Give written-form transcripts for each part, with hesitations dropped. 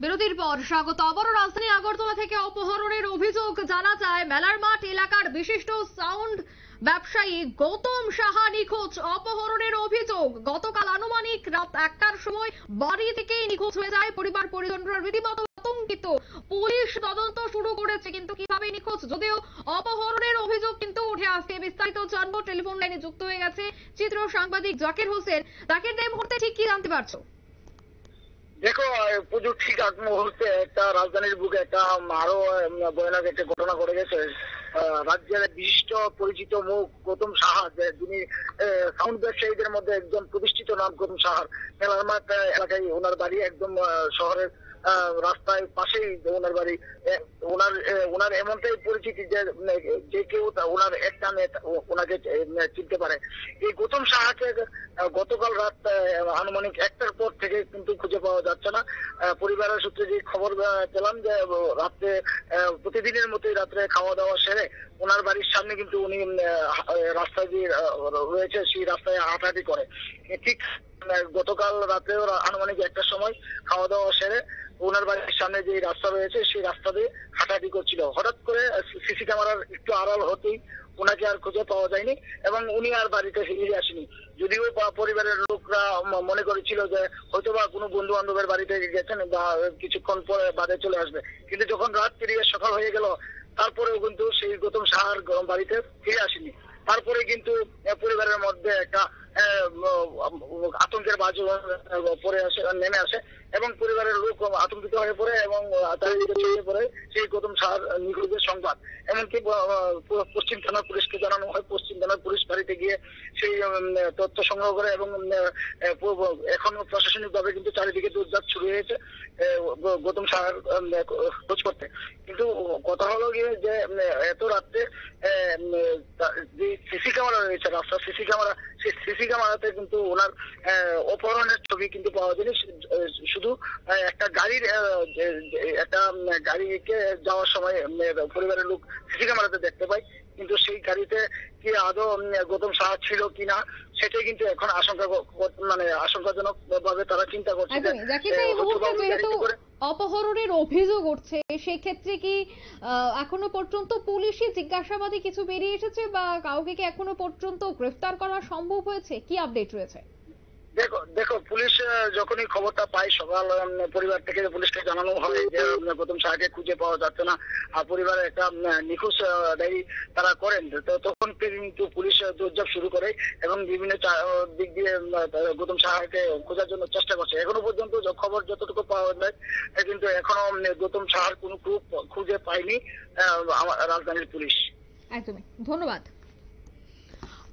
বিরতির পর স্বাগত। আবারও রাজধানী আগরতলা থেকে অপহরণের অভিযোগ জানা যায়। মেলার মাঠ এলাকার বিশিষ্ট সাউন্ড ব্যবসায়ী গৌতম সাহা নিখোঁজ। অপহরণের অভিযোগ গতকাল আনুমানিক রাত 1টার সময় বাড়ি থেকেই নিখোঁজ হয়ে যায় পরিবার পরিজনরা রীতিমতো আতঙ্কিত। পুলিশ তদন্ত শুরু করেছে, কিন্তু কিভাবে নিখোঁজ যদিও অপহরণের অভিযোগ কিন্তু উঠে আসছে। বিস্তারিত জানবো, টেলিফোন লাইনে যুক্ত হয়ে গেছে চিত্র সাংবাদিক জাকির হোসেন। জাকির, এই মুহূর্তে ঠিক কি জানতে পারছো? দেখো, পুজোর ঠিক আগ মুহূর্তে একটা রাজধানীর বুকে একটা আরো ভয়ানক একটা ঘটনা ঘটে গেছে। রাজ্যের বিশিষ্ট পরিচিত মুখ গৌতম সাহা, যিনি সাউন্ড ব্যবসায়ীদের মধ্যে একজন প্রতিষ্ঠিত নাম গৌতম সাহার, মেলার মাঠ এলাকায় ওনার বাড়ি, একদম শহরের রাস্তায় পাশেই ওনার বাড়ি। ওনার এমনটাই পরিচিতি যে কেউ ওনার এক টানে ওনাকে চিনতে পারে। এই গৌতম সাহাকে গতকাল রাত আনুমানিক 1টার পর থেকে কিন্তু খুঁজে পাওয়া যাচ্ছে না। পরিবারের সূত্রে যে খবর পেলাম যে রাত্রে প্রতিদিনের মতোই রাত্রে খাওয়া দাওয়া সেরে ওনার বাড়ির সামনে কিন্তু উনি রাস্তায় যে রয়েছে সেই রাস্তায় হাঁটাহাঁটি করে। ঠিক গতকাল রাত্রে আনুমানিক 1টার সময় খাওয়া দাওয়া সেরে ওনার বাড়ির সামনে যে রাস্তা রয়েছে সেই রাস্তা দিয়ে হাঁটাহাঁটি করছিল। হঠাৎ করে সিসি ক্যামেরার একটু আড়াল হতেই ওনাকে আর খুঁজে পাওয়া যায়নি এবং উনি আর বাড়িতে ফিরে আসেনি। যদিও পরিবারের লোকরা মনে করেছিল যে হয়তোবা কোনো বন্ধু বান্ধবের বাড়িতে গেছেন বা কিছুক্ষণ পরে বাড়ি চলে আসবে, কিন্তু যখন রাত পেরিয়ে সকাল হয়ে গেল তারপরেও কিন্তু সেই গৌতম সাহার বাড়িতে ফিরে আসেনি। তারপরে কিন্তু পরিবারের মধ্যে একটা আতঙ্কের বাজ নেমে আসে এবং পরিবারের লোক আতঙ্কিত হয়ে পড়ে এবং চারিদিকে ছড়িয়ে পড়ে সেই গৌতম সাহার নিখোঁজের সংবাদ। এমনকি পশ্চিম থানার পুলিশকে জানানো হয়। পশ্চিম থানার পুলিশ বাড়িতে গিয়ে সেই তথ্য সংগ্রহ করে এবং এখন প্রশাসনিকভাবে কিন্তু চারিদিকে দৌড়ঝাঁপ শুরু হয়েছে গৌতম সাহার খোঁজ করতে। কিন্তু কথা হলো গিয়ে যে এত রাত্রে যে সিসি ক্যামেরা রয়েছে, রাস্তার সিসি ক্যামেরা, সেই সিসি ক্যামেরাতে কিন্তু ওনার অপহরণের ছবি কিন্তু পাওয়া যায়নি। শুধু একটা গাড়িকে যাওয়ার সময় পরিবারের লোক সিসি ক্যামেরাতে দেখতে পায়, কিন্তু সেই গাড়িতে কি আদৌ গৌতম সাহা ছিল কিনা সেটাই কিন্তু এখন আশঙ্কাজনক ভাবে তারা চিন্তা করছে। অপহরণের অভিযোগ উঠছে, সেক্ষেত্রে কি এখনো পর্যন্ত পুলিশি জিজ্ঞাসাবাদে কিছু বেরিয়ে এসেছে বা কাউকে কি এখনো পর্যন্ত গ্রেফতার করা সম্ভব হয়েছে? কি আপডেট রয়েছে? দেখো, পুলিশ যখনই খবরটা পায় সকাল পরিবার থেকে পুলিশকে জানানো হয় যে গৌতম সাহাকে খুঁজে পাওয়া যাচ্ছে না, আর পরিবারের একটা নিখোঁজ ডায়েরি তারা করেন, তখন কিন্তু পুলিশ দৌড়ঝাঁপ শুরু করে এবং বিভিন্ন দিক দিয়ে গৌতম সাহাকে খোঁজার জন্য চেষ্টা করছে। এখনো পর্যন্ত খবর যতটুকু পাওয়া যায় কিন্তু এখনো গৌতম সাহার কোনো প্রুফ খুঁজে পায়নি রাজধানীর পুলিশ। একদমই, ধন্যবাদ।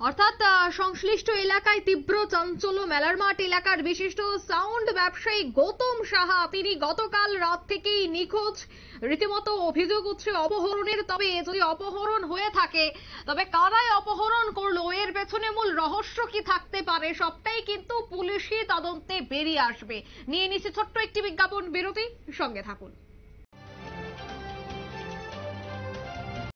অর্থাৎ সংশ্লিষ্ট এলাকায় তীব্র চাঞ্চল্য। মেলার মাঠ এলাকার বিশিষ্ট সাউন্ড ব্যবসায়ী গৌতম সাহা, তিনি গতকাল রাত থেকেই নিখোঁজ। রীতিমতো অভিযোগ উঠছে অপহরণের। তবে যদি অপহরণ হয়ে থাকে তবে কারাই অপহরণ করলো, এর পেছনে মূল রহস্য কি থাকতে পারে, সবটাই কিন্তু পুলিশি তদন্তে বেরিয়ে আসবে। নিয়ে নিচ্ছে ছোট্ট একটি বিজ্ঞাপন বিরতি, সঙ্গে থাকুন।